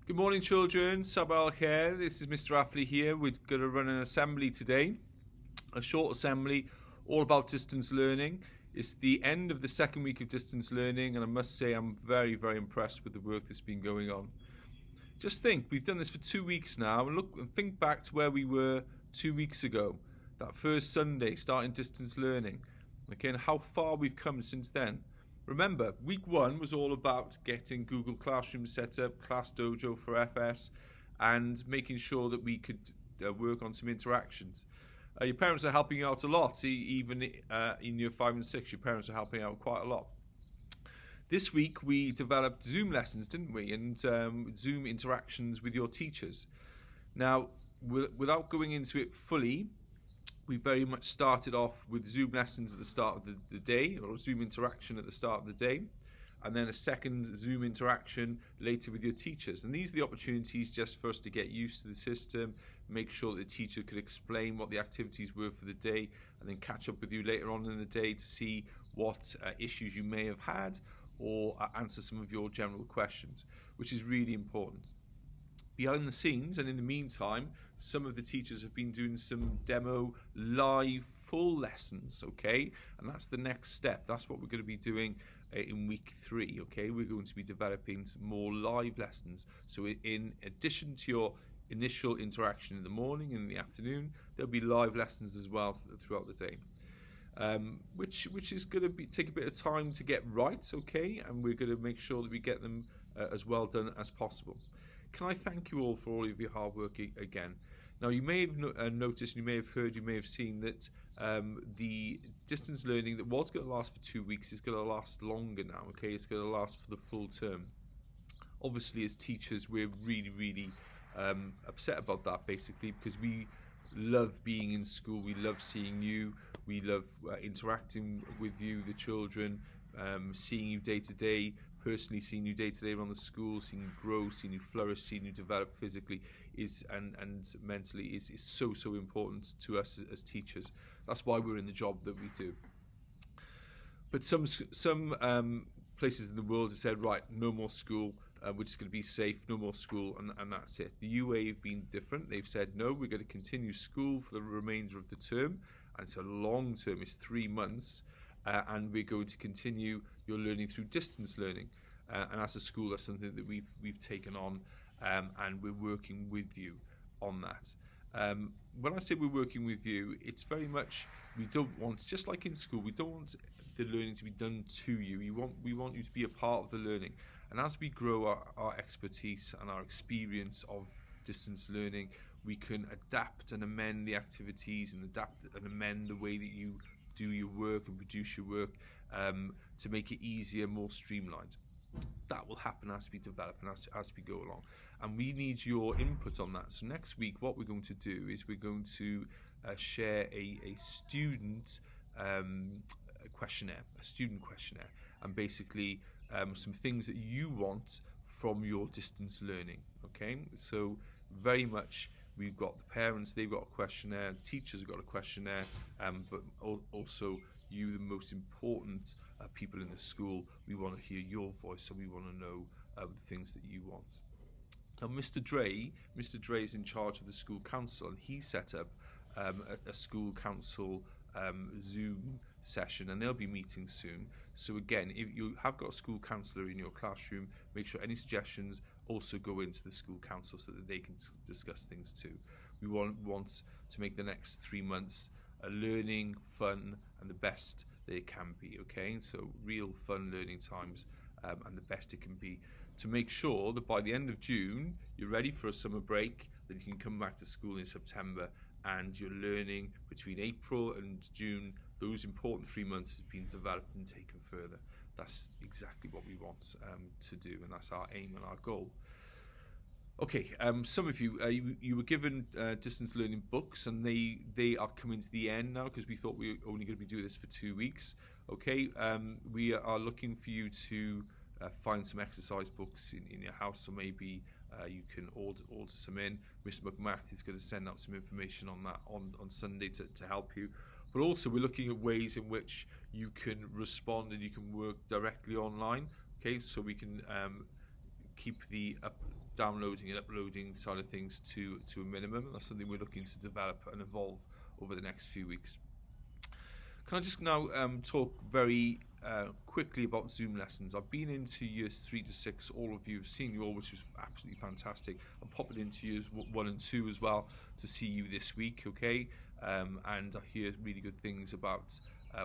Good morning, children. Sabah al-Khair. This is Mr. Affley here. We're going to run an assembly today, a short assembly all about distance learning. It's the end of the second week of distance learning, and I must say I'm very, very impressed with the work that's been going on. Just think, we've done this for 2 weeks now, and look and think back to where we were 2 weeks ago, that first Sunday starting distance learning, okay, and how far we've come since then. Remember, week 1 was all about getting Google Classroom set up, Class Dojo for FS, and making sure that we could work on some interactions. Your parents are helping you out a lot, even in year 5 and 6, your parents are helping out quite a lot. This week we developed Zoom lessons, didn't we, and Zoom interactions with your teachers. Now, without going into it fully, we very much started off with Zoom lessons at the start of the day, or Zoom interaction at the start of the day, and then a second Zoom interaction later with your teachers. And these are the opportunities just for us to get used to the system, make sure that the teacher could explain what the activities were for the day, and then catch up with you later on in the day to see what issues you may have had, or answer some of your general questions, which is really important. Behind the scenes, and in the meantime, some of the teachers have been doing some demo live full lessons, okay? And that's the next step. That's what we're going to be doing in week 3, okay? We're going to be developing some more live lessons. So in addition to your initial interaction in the morning and in the afternoon, there'll be live lessons as well throughout the day. Which is going to take a bit of time to get right, okay? And we're going to make sure that we get them as well done as possible. Can I thank you all for all of your hard work again? Now, you may have noticed, you may have heard, you may have seen that the distance learning that was going to last for 2 weeks is going to last longer now, okay? It's going to last for the full term. Obviously, as teachers, we're really, really upset about that, basically, because we love being in school, we love seeing you, we love interacting with you, the children, seeing you day to day, personally seeing you day to day around the school, seeing you grow, seeing you flourish, seeing you develop physically and mentally is so important to us as teachers. That's why we're in the job that we do. But some places in the world have said, right, no more school, we're just going to be safe, no more school, and that's it. The UAE have been different. They've said, no, we're going to continue school for the remainder of the term, and it's a long term, it's 3 months, and we're going to continue your learning through distance learning. And as a school, that's something that we've taken on, and we're working with you on that. When I say we're working with you, it's very much, we don't want, just like in school, we don't want the learning to be done to you. We want you to be a part of the learning. And as we grow our expertise and our experience of distance learning, we can adapt and amend the activities and adapt and amend the way that you do your work and produce your work to make it easier, more streamlined. That will happen as we develop and as we go along. And we need your input on that. So next week, what we're going to do is we're going to share a student questionnaire, and basically some things that you want from your distance learning, okay? So very much, we've got the parents, they've got a questionnaire, the teachers have got a questionnaire, but also you, the most important people in the school, we want to hear your voice, and we want to know the things that you want. Now, Mr. Dre is in charge of the school council, and he set up a school council Zoom session, and they'll be meeting soon. So again, if you have got a school counsellor in your classroom, make sure any suggestions also go into the school council so that they can discuss things too. We want to make the next 3 months a learning, fun, and the best that it can be, okay? So real fun learning times, and the best it can be, to make sure that by the end of June, you're ready for a summer break, that you can come back to school in September, and your learning between April and June, those important 3 months, has been developed and taken further. That's exactly what we want to do, and that's our aim and our goal. Okay, some of you, you were given distance learning books, and they are coming to the end now, because we thought we were only going to be doing this for 2 weeks. Okay, we are looking for you to find some exercise books in your house, so maybe you can order some in. Miss McMath is going to send out some information on that on Sunday to help you. But also, we're looking at ways in which you can respond and you can work directly online. Okay, so we can keep the downloading and uploading side of things to a minimum. That's something we're looking to develop and evolve over the next few weeks. Can I just now talk very quickly about Zoom lessons? I've been into years 3 to 6, all of you have seen you all, which was absolutely fantastic. I'm popping into years 1 and 2 as well to see you this week, okay? And I hear really good things about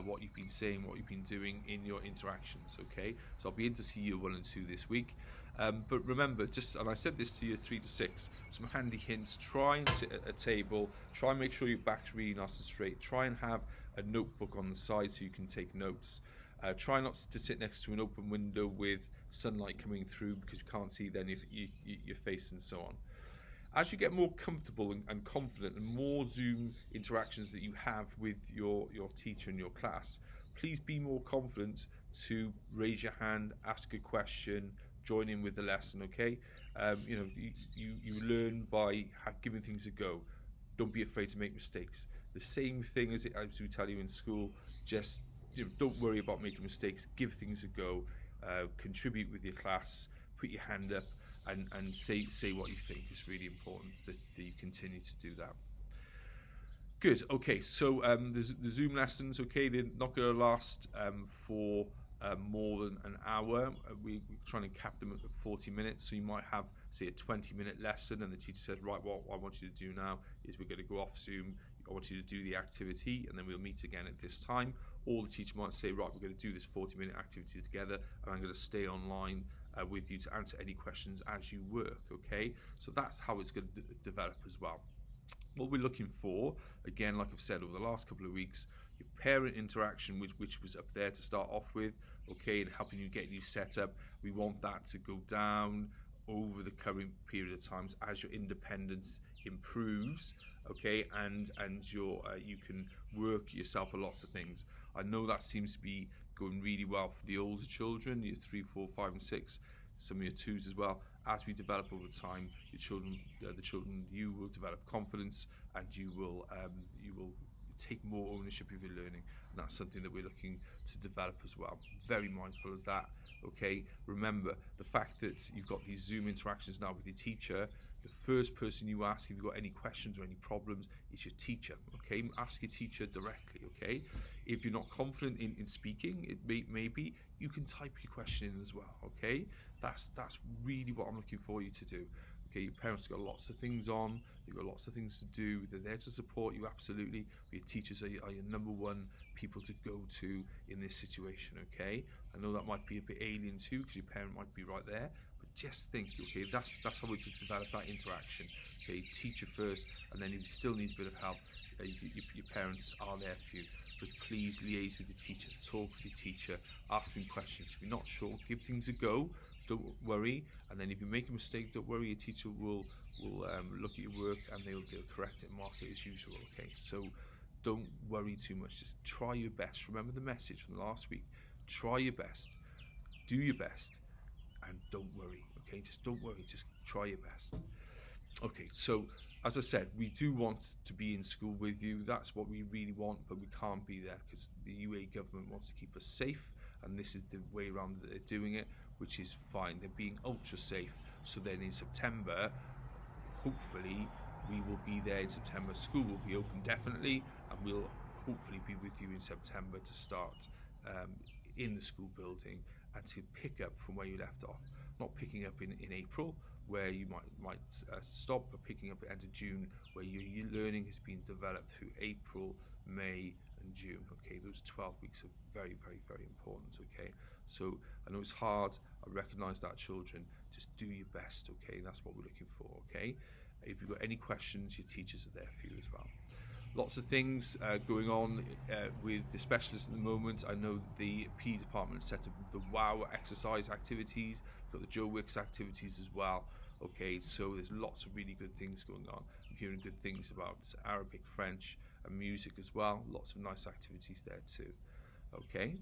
what you've been saying, what you've been doing in your interactions, okay? So I'll be in to see year 1 and 2 this week. But remember, and I said this to year 3 to 6, some handy hints: try and sit at a table, try and make sure your back's really nice and straight, try and have a notebook on the side so you can take notes. Try not to sit next to an open window with sunlight coming through, because you can't see then your face and so on. As you get more comfortable and confident, and more Zoom interactions that you have with your teacher and your class, please be more confident to raise your hand, ask a question, join in with the lesson, okay? You learn by giving things a go. Don't be afraid to make mistakes. The same thing as we tell you in school, just don't worry about making mistakes, give things a go, contribute with your class, put your hand up, and say what you think. It's really important that you continue to do that. Good. Okay, so the Zoom lessons, okay, they're not going to last for more than an hour. We're trying to cap them at 40 minutes, so you might have, say, a 20-minute lesson, and the teacher says, right, what I want you to do now is we're going to go off Zoom. I want you to do the activity, and then we'll meet again at this time. Or the teacher might say, right, we're going to do this 40-minute activity together, and I'm going to stay online with you to answer any questions as you work, okay? So that's how it's going to develop as well. What we're looking for, again, like I've said over the last couple of weeks, your parent interaction, which was up there to start off with, okay, and helping you get you set up. We want that to go down over the current period of times as your independence improves, okay, and you can work yourself on lots of things. I know that seems to be going really well for the older children, year 3, 4, 5, and 6, some of your 2s as well. As we develop over time, the children, you will develop confidence, and you will take more ownership of your learning, and that's something that we're looking to develop as well. Very mindful of that, okay? Remember, the fact that you've got these Zoom interactions now with your teacher, the first person you ask if you've got any questions or any problems is your teacher, okay? Ask your teacher directly, okay? If you're not confident in speaking, it maybe you can type your question in as well, okay? That's really what I'm looking for you to do. Okay, your parents have got lots of things on, they've got lots of things to do, they're there to support you, absolutely. But your teachers are your number one people to go to in this situation, okay? I know that might be a bit alien too, because your parent might be right there, but just think, okay, that's how we just develop that interaction. Okay, teacher first, and then if you still need a bit of help, your parents are there for you. But please liaise with your teacher, talk with your teacher, ask them questions. If you're not sure, give things a go. Don't worry, and then if you make a mistake, don't worry. Your teacher will look at your work, and they'll correct it and mark it as usual. Okay, so don't worry too much. Just try your best. Remember the message from last week. Try your best, do your best, and don't worry. Okay, just don't worry. Just try your best. Okay, so as I said, we do want to be in school with you. That's what we really want, but we can't be there because the UAE government wants to keep us safe, and this is the way around that they're doing it, which is fine. They're being ultra safe. So then in September, hopefully, we will be there in September. School will be open definitely, and we'll hopefully be with you in September to start in the school building and to pick up from where you left off. Not picking up in April, where you might stop, but picking up at the end of June, where your learning has been developed through April, May, and June. Okay, those 12 weeks are very, very, very important. Okay, so I know it's hard. I recognise that, children. Just do your best. Okay, that's what we're looking for. Okay, if you've got any questions, your teachers are there for you as well. Lots of things going on with the specialists at the moment. I know the PE department set up the WOW exercise activities. We've got the Joe Wicks activities as well. Okay, so there's lots of really good things going on. I'm hearing good things about Arabic, French, and music as well. Lots of nice activities there too. Okay,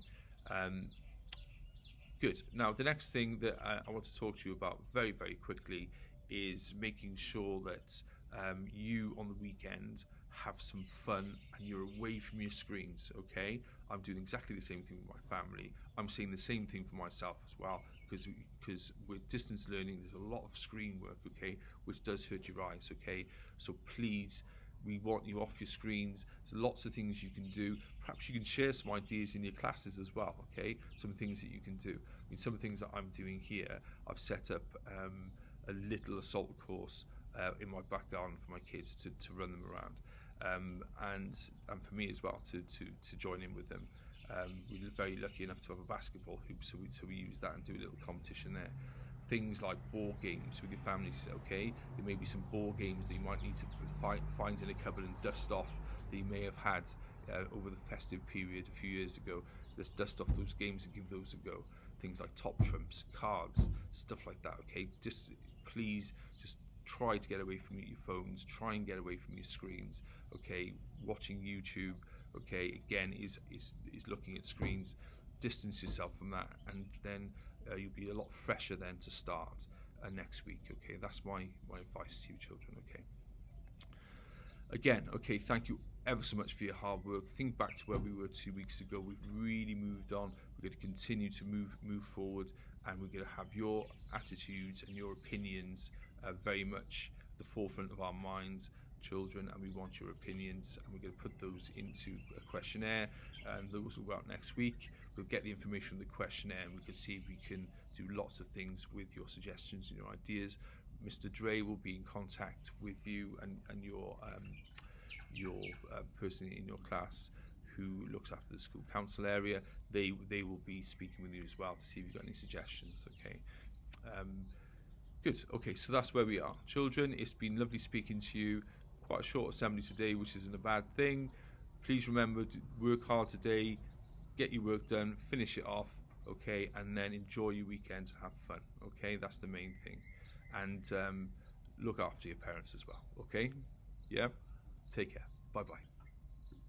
good. Now, the next thing that I want to talk to you about very, very quickly is making sure that you on the weekend have some fun and you're away from your screens. Okay, I'm doing exactly the same thing with my family. I'm seeing the same thing for myself as well. because with distance learning, there's a lot of screen work, okay, which does hurt your eyes, okay. So please, we want you off your screens. There's lots of things you can do. Perhaps you can share some ideas in your classes as well, okay? Some things that you can do. I mean, some things that I'm doing here, I've set up a little assault course in my back garden for my kids to run them around, and for me as well to join in with them. We're very lucky enough to have a basketball hoop, so we use that and do a little competition there. Things like board games with your families, okay? There may be some board games that you might need to find in a cupboard and dust off that you may have had over the festive period a few years ago. Let's dust off those games and give those a go. Things like top trumps, cards, stuff like that, okay? Just please, just try to get away from your phones, try and get away from your screens, okay? Watching YouTube, okay, again, is looking at screens. Distance yourself from that, and then you'll be a lot fresher then to start next week, okay? That's my advice to you children, okay? Again, okay, thank you ever so much for your hard work. Think back to where we were 2 weeks ago. We've really moved on. We're going to continue to move forward, and we're going to have your attitudes and your opinions very much the forefront of our minds, children, and we want your opinions, and we're going to put those into a questionnaire, and those will go out next week. We'll get the information from the questionnaire, and we can see if we can do lots of things with your suggestions and your ideas. Mr. Dre will be in contact with you and your person in your class who looks after the school council area. They will be speaking with you as well to see if you've got any suggestions, okay? Good, okay, so that's where we are. Children, it's been lovely speaking to you. Quite a short assembly today, which isn't a bad thing. Please remember to work hard today, get your work done, finish it off, okay, and then enjoy your weekend and have fun, okay? That's the main thing. And look after your parents as well, okay? Yeah? Take care. Bye-bye.